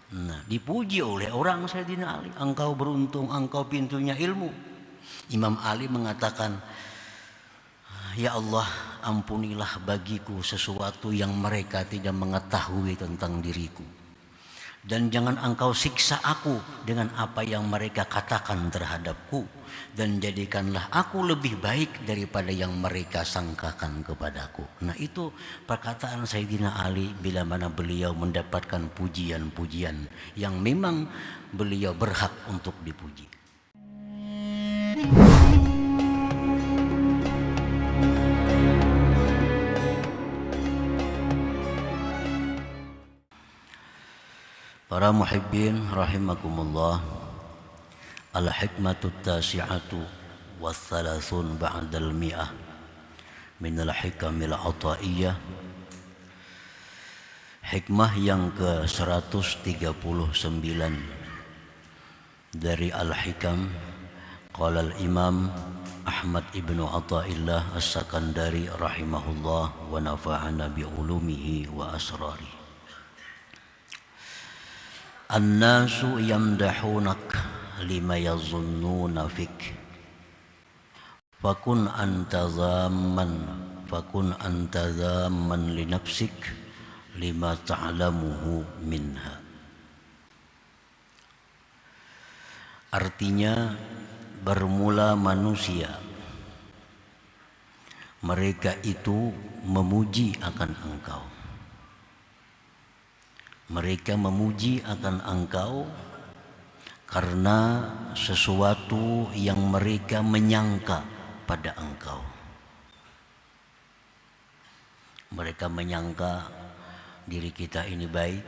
Nah, dipuji oleh orang Sayyidina Ali. Engkau beruntung, engkau pintunya ilmu. Imam Ali mengatakan, ya Allah, ampunilah bagiku sesuatu yang mereka tidak mengetahui tentang diriku. Dan jangan engkau siksa aku dengan apa yang mereka katakan terhadapku. Dan jadikanlah aku lebih baik daripada yang mereka sangkakan kepadaku. Nah, itu perkataan Sayyidina Ali bila mana beliau mendapatkan pujian-pujian yang memang beliau berhak untuk dipuji. Para muhibbin rahimakumullah, al-hikmatu tasi'atu wa thalathun ba'dal mi'ah min al-hikamil ataiyah. Hikmah yang ke-139 dari Al-Hikam. Qala al-Imam Ahmad ibnu Athaillah As-Sakandari rahimahullah wa nafa'ana bi ulumihi wa asrarihi. An-nasu yamdahunak lima yazunnuna fik fakun anta dhamman li nafsik lima ta'lamuhu minha. Artinya, bermula manusia, mereka itu memuji akan engkau. Mereka memuji akan engkau karena sesuatu yang mereka menyangka pada engkau. Mereka menyangka diri kita ini baik,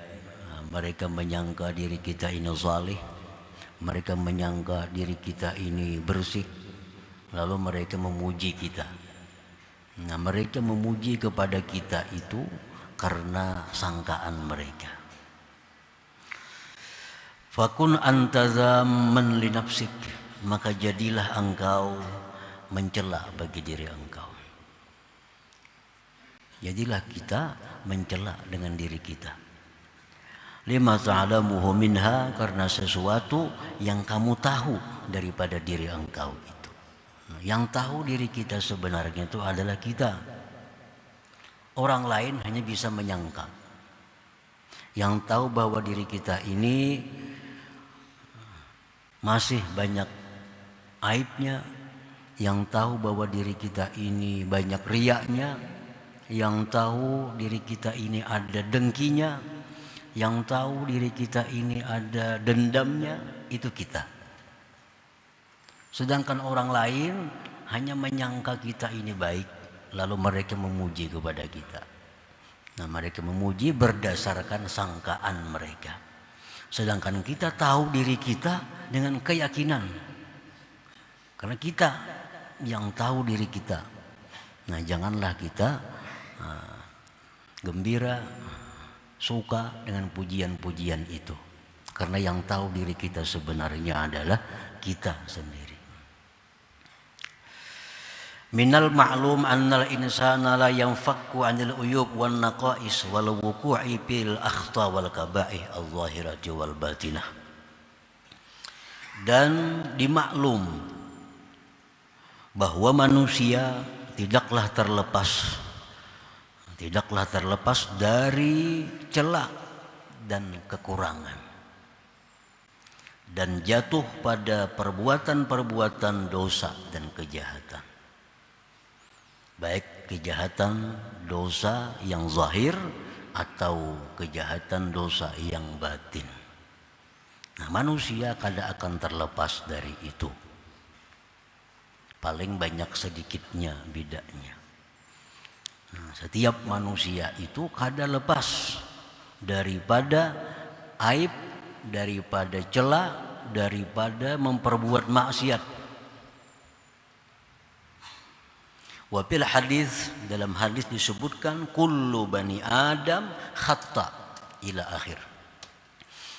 mereka menyangka diri kita ini saleh, mereka menyangka diri kita ini bersih, lalu mereka memuji kita. Nah, mereka memuji kepada kita itu karena sangkaan mereka. Fakun anta dhamman li nafsik, maka jadilah engkau mencela bagi diri engkau. Jadilah kita mencela dengan diri kita. Lima ta'lamuhu minha, karena sesuatu yang kamu tahu daripada diri engkau itu. Yang tahu diri kita sebenarnya itu adalah kita. Orang lain hanya bisa menyangka. Yang tahu bahwa diri kita ini masih banyak aibnya, yang tahu bahwa diri kita ini banyak riyaknya, yang tahu diri kita ini ada dengkinya, yang tahu diri kita ini ada dendamnya, itu kita. Sedangkan orang lain hanya menyangka kita ini baik, lalu mereka memuji kepada kita. Nah, mereka memuji berdasarkan sangkaan mereka. Sedangkan kita tahu diri kita dengan keyakinan, karena kita yang tahu diri kita. Nah, janganlah kita gembira, suka dengan pujian-pujian itu, karena yang tahu diri kita sebenarnya adalah kita sendiri. Minal ma'lum annal insana la yanfakku 'anil uyub wan naqais wal wuqu'i bil akhta wal kaba'ih adh-dhahirati wal batinah. Dan dimaklum bahwa manusia tidaklah terlepas dari celah dan kekurangan, dan jatuh pada perbuatan-perbuatan dosa dan kejahatan. Baik kejahatan dosa yang zahir atau kejahatan dosa yang batin. Nah, manusia kada akan terlepas dari itu. Paling banyak sedikitnya bedanya. Nah, setiap manusia itu kada lepas daripada aib, daripada celah, daripada memperbuat maksiat. Wa fil hadis, dalam hadis disebutkan kullu bani Adam khata ila akhir.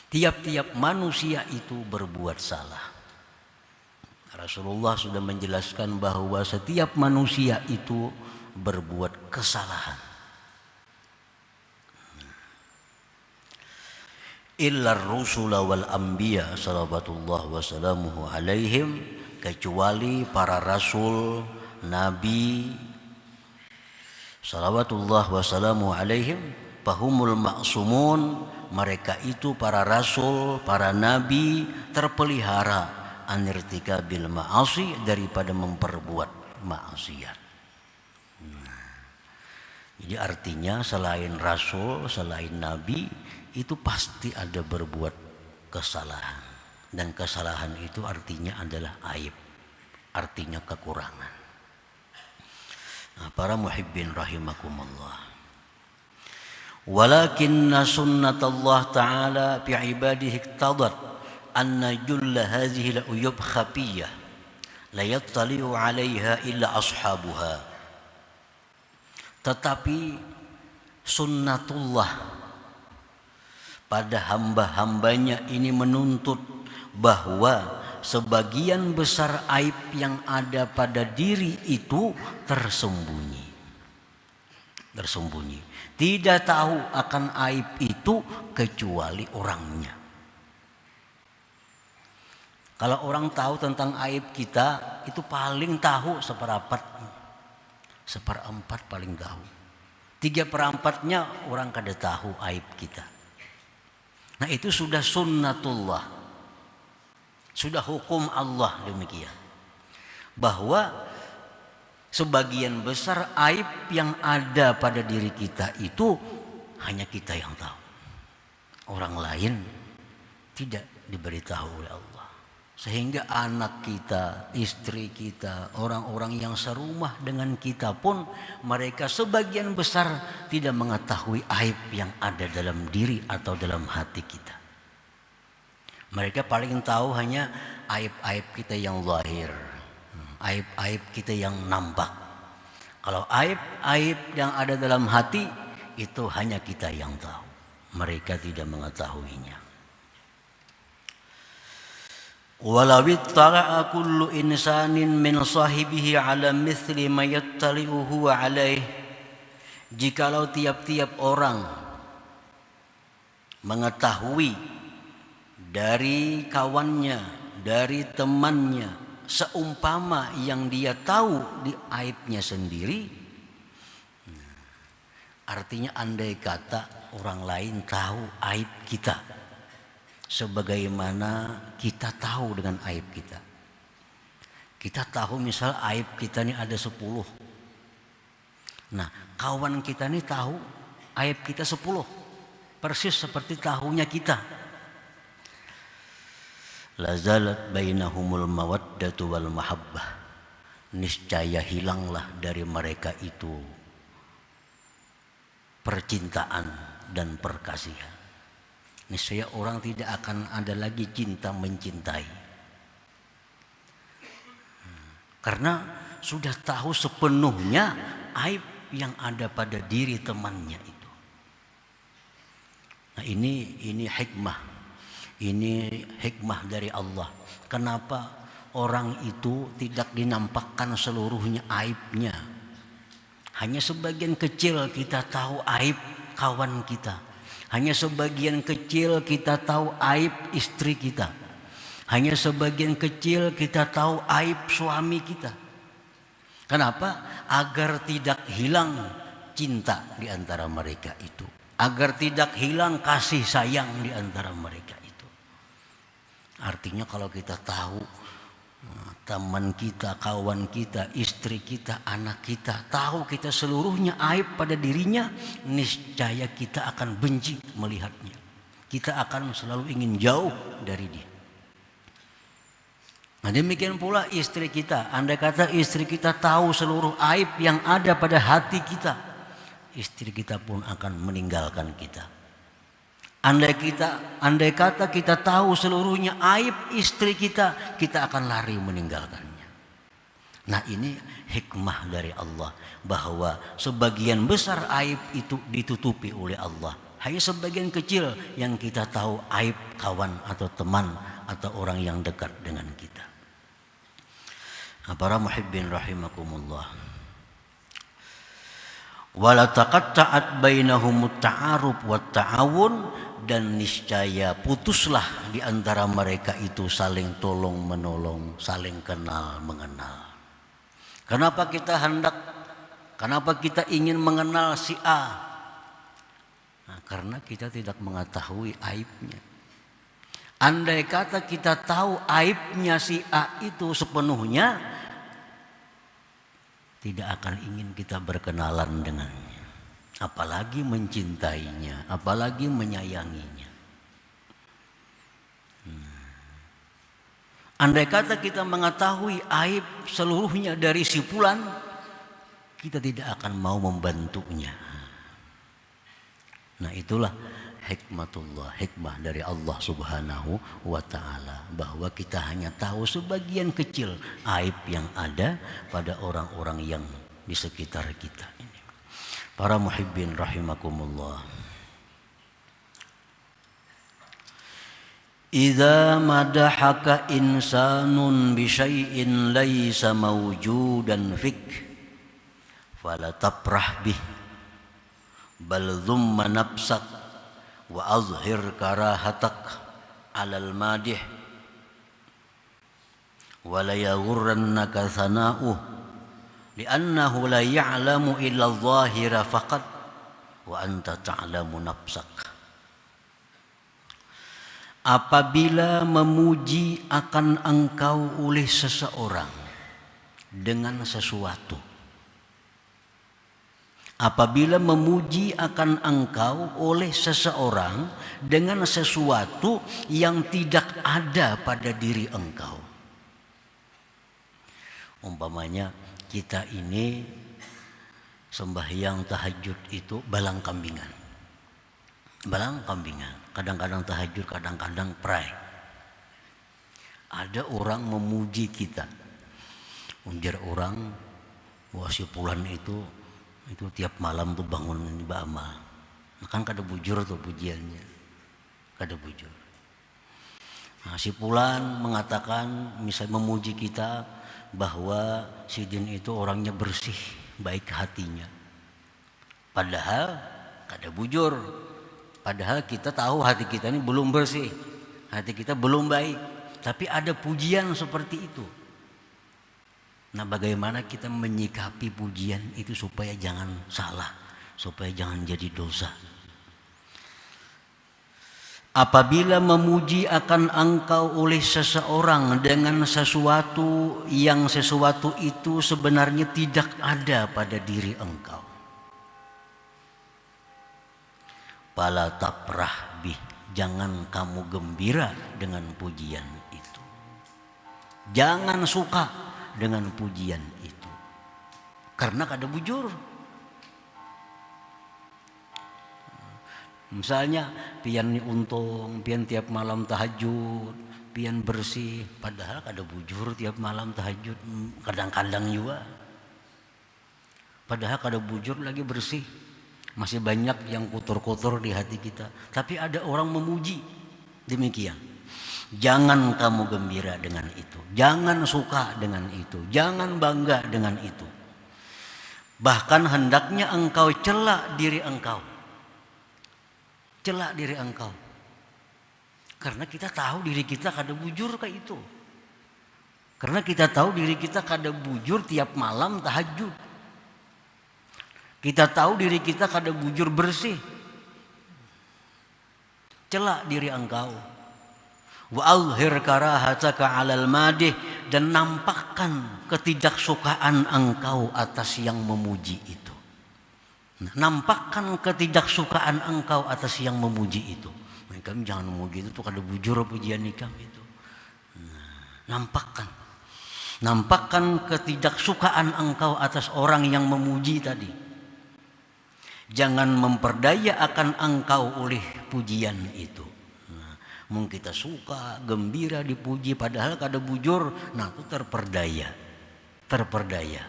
Tiap-tiap manusia itu berbuat salah. Rasulullah sudah menjelaskan bahwa setiap manusia itu berbuat kesalahan. illa rusula wal anbiya salawatullah wassalamuhu alaihim, kecuali para rasul, nabi salawatullah wassalamuhu alaihim, fahumul ma'sumun, mereka itu para rasul, para nabi terpelihara anirtikabil ma'asi, daripada memperbuat maksiat. Jadi artinya selain rasul, selain nabi, itu pasti ada berbuat kesalahan. Dan kesalahan itu artinya adalah aib, artinya kekurangan. Nah, para muhibbin rahimakumullah. Walakinna sunnatallah ta'ala fi ibadihi iqtadat anna julla hadhihi al-uyub khafiyah la yattali'u 'alaiha illa ashabuha. Tetapi sunnatullah pada hamba-hambanya ini menuntut bahwa sebagian besar aib yang ada pada diri itu tersembunyi. Tidak tahu akan aib itu kecuali orangnya. Kalau orang tahu tentang aib kita, itu paling tahu seperempat paling tahu. 3/4-nya orang kada tahu aib kita. Nah, itu sudah sunnatullah, sudah hukum Allah demikian, bahwa sebagian besar aib yang ada pada diri kita itu hanya kita yang tahu. Orang lain tidak diberitahu oleh Allah. Sehingga anak kita, istri kita, orang-orang yang serumah dengan kita pun, mereka sebagian besar tidak mengetahui aib yang ada dalam diri atau dalam hati kita. Mereka paling tahu hanya aib-aib kita yang zahir, aib-aib kita yang nampak. Kalau aib-aib yang ada dalam hati, itu hanya kita yang tahu. Mereka tidak mengetahuinya. Walau ittala'a kullu insanin min sahibihi ala mithli ma yattali'uhu alaih, jikalau tiap-tiap orang mengetahui dari kawannya, dari temannya, seumpama yang dia tahu di aibnya sendiri, artinya andai kata orang lain tahu aib kita sebagaimana kita tahu dengan aib kita. Kita tahu misal aib kita ini ada 10. Nah, kawan kita ini tahu aib kita 10. Persis seperti tahunya kita. Lazalat bainahumul mawaddatu wal mahabbah. Niscaya hilanglah dari mereka itu percintaan dan perkasihan. Niscaya orang tidak akan ada lagi cinta mencintai. Karena sudah tahu sepenuhnya aib yang ada pada diri temannya itu. Nah, ini hikmah. Ini hikmah dari Allah. Kenapa orang itu tidak dinampakkan seluruhnya aibnya? Hanya sebagian kecil kita tahu aib kawan kita. Hanya sebagian kecil kita tahu aib istri kita. Hanya sebagian kecil kita tahu aib suami kita. Kenapa? Agar tidak hilang cinta di antara mereka itu. Agar tidak hilang kasih sayang di antara mereka itu. Artinya kalau kita tahu teman kita, kawan kita, istri kita, anak kita, tahu kita seluruhnya aib pada dirinya, niscaya kita akan benci melihatnya. Kita akan selalu ingin jauh dari dia. Nah, demikian pula istri kita. Andai kata istri kita tahu seluruh aib yang ada pada hati kita, istri kita pun akan meninggalkan kita. Andai kata kita tahu seluruhnya aib istri kita, kita akan lari meninggalkannya. Nah, ini hikmah dari Allah, bahwa sebagian besar aib itu ditutupi oleh Allah. Hanya sebagian kecil yang kita tahu aib kawan atau teman atau orang yang dekat dengan kita. Nah, para muhibbin rahimakumullah. Wala taqatta'at bainahumut ta'aruf wat ta'awun, dan niscaya putuslah di antara mereka itu saling tolong menolong, saling kenal mengenal. Kenapa kita ingin mengenal si A? Nah, karena kita tidak mengetahui aibnya. Andai kata kita tahu aibnya si A itu sepenuhnya, tidak akan ingin kita berkenalan dengannya, apalagi mencintainya, apalagi menyayanginya. Andai kata kita mengetahui aib seluruhnya dari si fulan, kita tidak akan mau membantunya. Nah, itulah hikmah dari Allah Subhanahu wa ta'ala, bahwa kita hanya tahu sebagian kecil aib yang ada pada orang-orang yang di sekitar kita ini. Para muhibbin rahimakumullah, idza madahaka insanun bi syai'in laisa mawjudan fik fala tafrah bih bal dhumma nafsak wa azhir karahatak alal madih wa la yaghurrannaka sana'uh li'annahu la ya'lamu illa adh-dhahira faqat wa anta ta'lamu nafsak. Apabila memuji akan engkau oleh seseorang dengan sesuatu, apabila memuji akan engkau oleh seseorang dengan sesuatu yang tidak ada pada diri engkau. Umpamanya kita ini sembahyang tahajud itu balang kambingan. Kadang-kadang tahajud, kadang-kadang pray. Ada orang memuji kita. Unjar orang, wah si fulan itu tiap malam tuh bangun beramal. Kan kada bujur tuh pujiannya, kada bujur. Nah, si fulan mengatakan, misal memuji kita bahwa si Din itu orangnya bersih, baik hatinya. Padahal kada bujur. Padahal kita tahu hati kita ini belum bersih, hati kita belum baik. Tapi ada pujian seperti itu. Nah, bagaimana kita menyikapi pujian itu supaya jangan salah, supaya jangan jadi dosa. Apabila memuji akan engkau oleh seseorang dengan sesuatu yang sesuatu itu sebenarnya tidak ada pada diri engkau, fala tafrah bih, jangan kamu gembira dengan pujian itu. Jangan suka dengan pujian itu, karena kada bujur. Misalnya pian untung, pian tiap malam tahajud, pian bersih, padahal kada bujur tiap malam tahajud, kadang-kadang juga. Padahal kada bujur lagi bersih, masih banyak yang kotor-kotor di hati kita. Tapi ada orang memuji demikian. Jangan kamu gembira dengan itu, jangan suka dengan itu, jangan bangga dengan itu. Bahkan hendaknya engkau cela diri engkau. Cela diri engkau. Karena kita tahu diri kita kada bujur kayak itu. Karena kita tahu diri kita kada bujur tiap malam tahajud. Kita tahu diri kita kada bujur bersih. Cela diri engkau. Wa azhir karahataka 'alal madih, dan nampakkan ketidaksukaan engkau atas yang memuji itu. Nampakkan ketidaksukaan engkau atas yang memuji itu. Kami jangan memuji itu, kada bujur pujian nikam itu. Nampakkan ketidaksukaan engkau atas orang yang memuji tadi. Jangan memperdaya akan engkau oleh pujian itu. Mungkin kita suka, gembira dipuji, padahal kada bujur, nah itu terperdaya.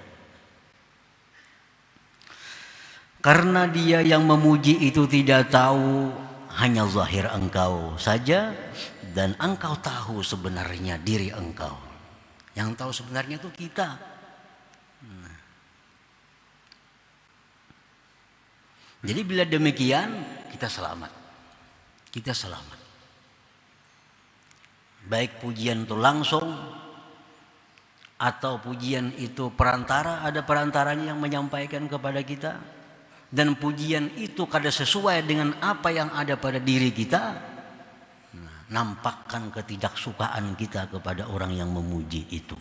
Karena dia yang memuji itu tidak tahu, hanya zahir engkau saja, dan engkau tahu sebenarnya diri engkau. Yang tahu sebenarnya itu kita. Jadi bila demikian kita selamat. Kita selamat. Baik pujian itu langsung atau pujian itu perantara, ada perantaranya yang menyampaikan kepada kita, dan pujian itu kada sesuai dengan apa yang ada pada diri kita, nampakkan ketidaksukaan kita kepada orang yang memuji itu,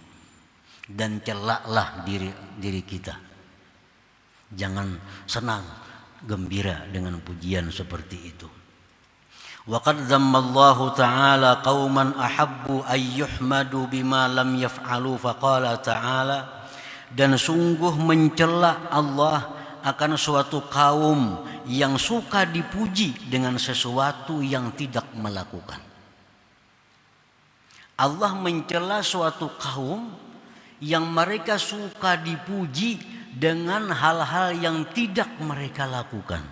dan celaklah diri kita. Jangan senang, gembira dengan pujian seperti itu. Wa qad zammallahu ta'ala qauman ahabbu ay yuhmadu bima lam yaf'alu faqala ta'ala, dan sungguh mencela Allah akan suatu kaum yang suka dipuji dengan sesuatu yang tidak melakukan. Allah mencela suatu kaum yang mereka suka dipuji dengan hal-hal yang tidak mereka lakukan.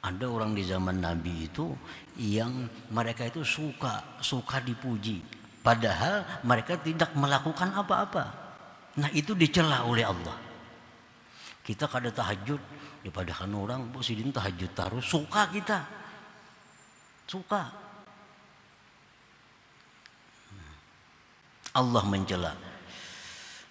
Ada orang di zaman Nabi itu yang mereka itu suka dipuji, padahal mereka tidak melakukan apa-apa. Nah, itu dicela oleh Allah. Kita kada tahajud, dipadakan orang, Bu Sidin tahajud terus, suka kita. Suka. Allah mencela.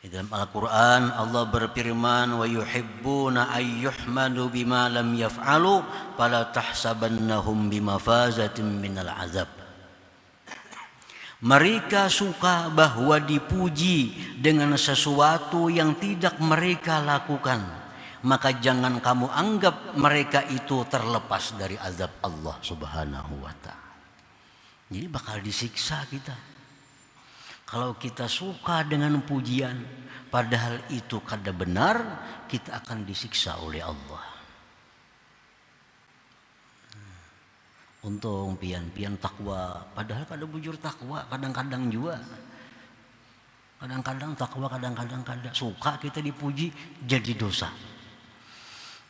Di dalam Al-Quran Allah berfirman, wa yuhibbuna ayyuhmadu bima lam yaf'alu fala tahsabannahum bimafazatin minal azab. Mereka suka bahwa dipuji dengan sesuatu yang tidak mereka lakukan, maka jangan kamu anggap mereka itu terlepas dari azab Allah Subhanahu wa ta'ala. Jadi bakal disiksa kita kalau kita suka dengan pujian padahal itu kada benar, kita akan disiksa oleh Allah. Untung pian takwa, padahal kada bujur takwa, kadang-kadang juga. Kadang-kadang takwa, kadang-kadang kada. Suka kita dipuji jadi dosa.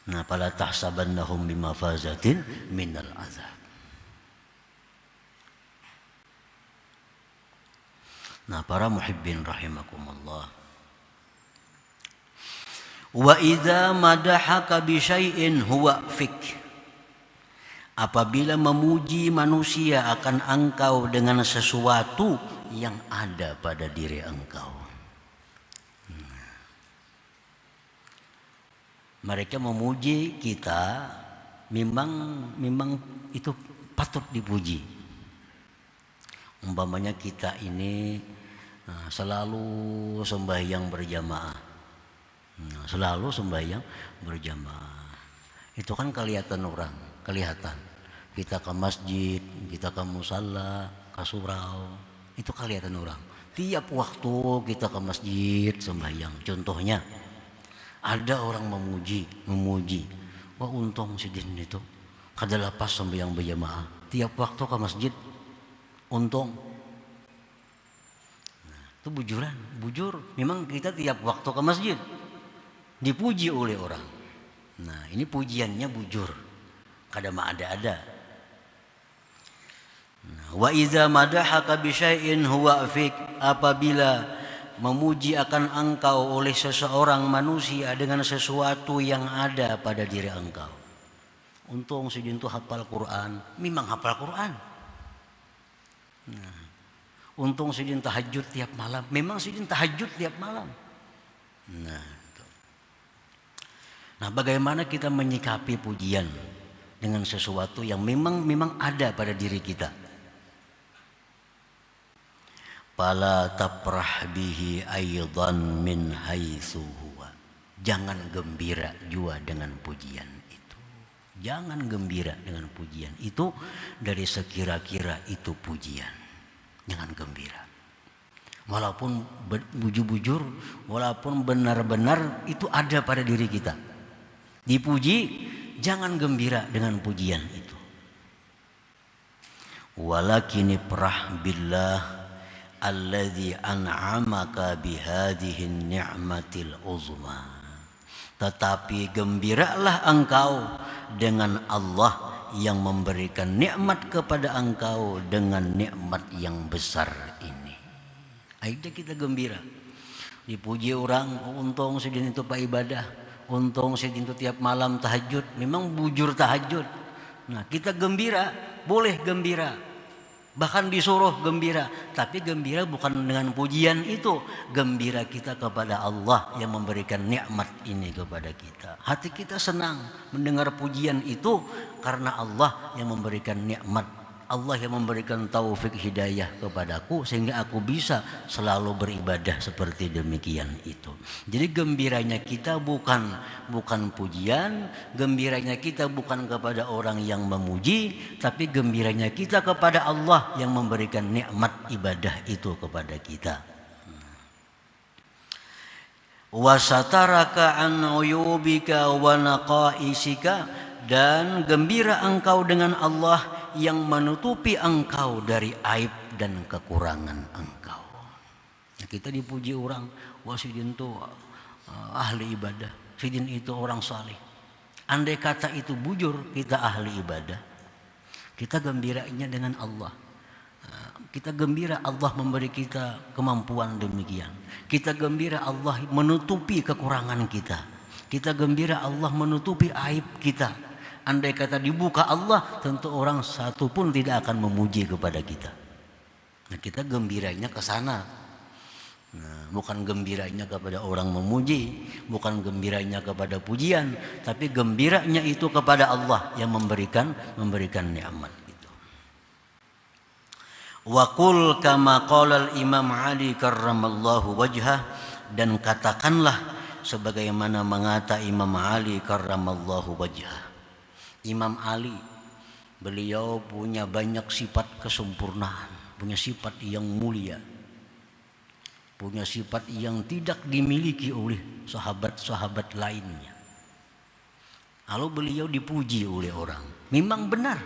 Nah, fala tahsabannahum bimafazatin minal azab. Nah, para muhibbin rahimakumullah. Wa idza madahaka bi syai'in huwa fik. Apabila memuji manusia akan engkau dengan sesuatu yang ada pada diri engkau. Mereka memuji kita, memang itu patut dipuji. Umpamanya kita ini selalu sembahyang berjamaah, selalu sembahyang berjamaah. Itu kan kelihatan orang, kelihatan. Kita ke masjid, kita ke musalla, ke surau, itu kelihatan orang. Tiap waktu kita ke masjid sembahyang. Contohnya, ada orang memuji. Wah, untung si Din itu kada lepas sembahyang berjamaah. Tiap waktu ke masjid, untung. Nah, itu bujur. Memang kita tiap waktu ke masjid dipuji oleh orang. Nah, ini pujiannya bujur, kada ada. Nah, wa iza madahaka bi syai'in huwa fik, apabila memuji akan engkau oleh seseorang manusia dengan sesuatu yang ada pada diri engkau. Untung si Din itu hafal Quran, memang hafal Quran. Nah, untung si Din tahajud tiap malam, memang si Din tahajud tiap malam. Nah, bagaimana kita menyikapi pujian dengan sesuatu yang memang ada pada diri kita? Fala tafrah bihi aidan min haitsu huwa. Jangan gembira juga dengan pujian itu. Jangan gembira dengan pujian itu dari sekira-kira itu pujian. Jangan gembira. Walaupun bujur-bujur, walaupun benar-benar itu ada pada diri kita. Dipuji, jangan gembira dengan pujian itu. Walakin ifrah billah alladzi an'amaka bihadhihi ni'matil uzma. Tetapi gembiralah engkau dengan Allah yang memberikan nikmat kepada engkau dengan nikmat yang besar ini. Akhirnya kita gembira. Dipuji orang, untung si Din itu pak ibadah. untung Sayyidin itu tiap malam tahajud, memang bujur tahajud. Nah kita gembira, boleh gembira, bahkan disuruh gembira, tapi gembira bukan dengan pujian itu. Gembira kita kepada Allah yang memberikan nikmat ini kepada kita. Hati kita senang mendengar pujian itu karena Allah yang memberikan nikmat, Allah yang memberikan taufik hidayah kepadaku sehingga aku bisa selalu beribadah seperti demikian itu. Jadi gembiranya kita bukan pujian, gembiranya kita bukan kepada orang yang memuji, tapi gembiranya kita kepada Allah yang memberikan nikmat ibadah itu kepada kita. Wa sataraka an uyubika wa naqaisika, dan gembira engkau dengan Allah yang menutupi engkau dari aib dan kekurangan engkau. Ya, kita dipuji orang, wah Sidin itu ahli ibadah, Sidin itu orang saleh. Andai kata itu bujur, kita ahli ibadah, kita gembiranya dengan Allah. Kita gembira Allah memberi kita kemampuan demikian. Kita gembira Allah menutupi kekurangan kita. Kita gembira Allah menutupi aib kita. Andai kata dibuka Allah, tentu orang satu pun tidak akan memuji kepada kita. Nah, kita gembiranya ke sana. Nah, bukan gembiranya kepada orang memuji, bukan gembiranya kepada pujian, tapi gembiranya itu kepada Allah yang memberikan nikmat itu. Wa qul kama qala al-Imam Ali karramallahu wajhah, dan katakanlah sebagaimana mengata Imam Ali karramallahu wajhah. Imam Ali, beliau punya banyak sifat kesempurnaan, punya sifat yang mulia, punya sifat yang tidak dimiliki oleh sahabat-sahabat lainnya. Lalu beliau dipuji oleh orang, memang benar.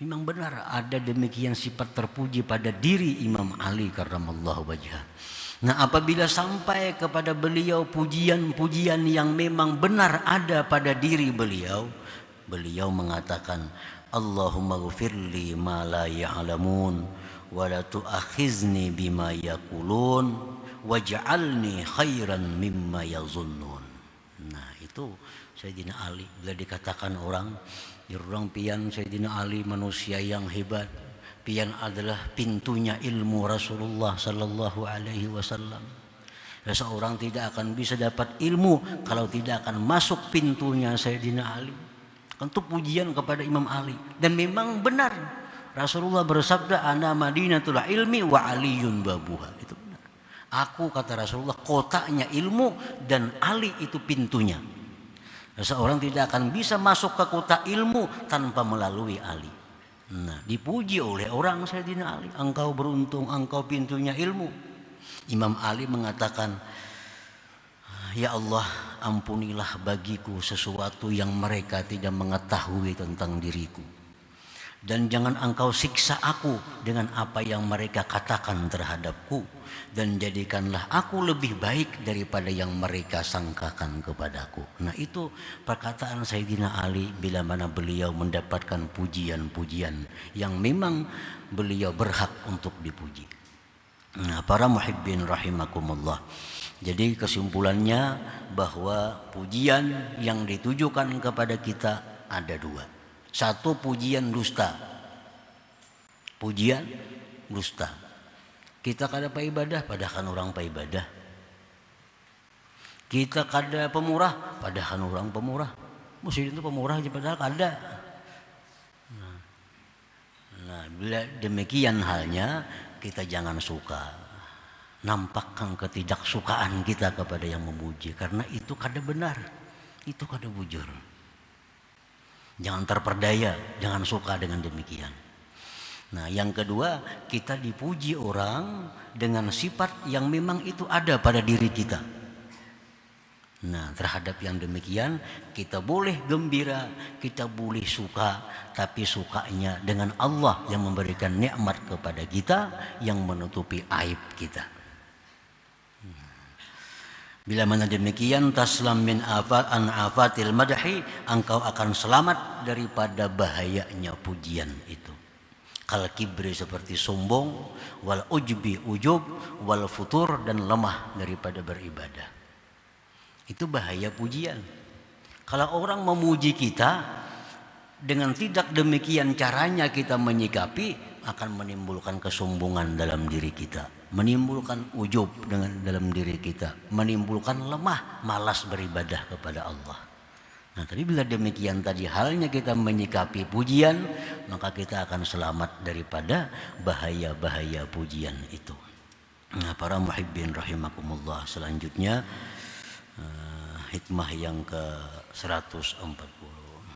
Memang benar ada demikian sifat terpuji pada diri Imam Ali karramallahu wajhah. Nah, apabila sampai kepada beliau pujian-pujian yang memang benar ada pada diri beliau, beliau mengatakan, Allahumma ghfirli ma la ya'lamun wa la tu'akhizni bima yaqulun waj'alni khairan mimma yazunnun. Nah, itu Sayyidina Ali. Bila dikatakan orang pian Sayyidina Ali manusia yang hebat, pian adalah pintunya ilmu Rasulullah sallallahu alaihi wasallam. Seseorang tidak akan bisa dapat ilmu kalau tidak akan masuk pintunya Sayyidina Ali. Tentu pujian kepada Imam Ali, dan memang benar Rasulullah bersabda, ana madinatul ilmi wa aliyun babuha. Itu benar. Aku, kata Rasulullah, kotanya ilmu dan Ali itu pintunya. Seseorang tidak akan bisa masuk ke kota ilmu tanpa melalui Ali. Nah, dipuji oleh orang Sayyidina Ali, engkau beruntung, engkau pintunya ilmu. Imam Ali mengatakan, ya Allah, ampunilah bagiku sesuatu yang mereka tidak mengetahui tentang diriku, dan jangan engkau siksa aku dengan apa yang mereka katakan terhadapku, dan jadikanlah aku lebih baik daripada yang mereka sangkakan kepadaku. Nah, itu perkataan Sayyidina Ali bila mana beliau mendapatkan pujian-pujian yang memang beliau berhak untuk dipuji. Nah, para muhibbin rahimakumullah, jadi kesimpulannya bahwa pujian yang ditujukan kepada kita ada dua. Satu, pujian dusta. Pujian dusta. Kita kada paibadah, padahal orang paibadah. Kita kada pemurah, padahal orang pemurah. Muslim itu pemurah aja padahal kada. Nah, bila demikian halnya, kita jangan suka nampakkan ketidaksukaan kita kepada yang memuji, karena itu kada benar, itu kada bujur. Jangan terperdaya, jangan suka dengan demikian. Nah, yang kedua, kita dipuji orang dengan sifat yang memang itu ada pada diri kita. Nah, terhadap yang demikian kita boleh gembira, kita boleh suka, tapi sukanya dengan Allah yang memberikan nikmat kepada kita, yang menutupi aib kita. Bila mana demikian, taslam min afatil madhi, engkau akan selamat daripada bahayanya pujian itu. Kal kibri seperti sombong, wal ujbi ujub, wal futur dan lemah daripada beribadah. Itu bahaya pujian. Kalau orang memuji kita dengan tidak demikian caranya kita menyikapi, akan menimbulkan kesombongan dalam diri kita, menimbulkan ujub dalam diri kita, menimbulkan lemah, malas beribadah kepada Allah. Nah, tapi bila demikian tadi halnya kita menyikapi pujian, maka kita akan selamat daripada bahaya-bahaya pujian itu. Nah, para muhibbin rahimakumullah, selanjutnya hikmah yang ke 140.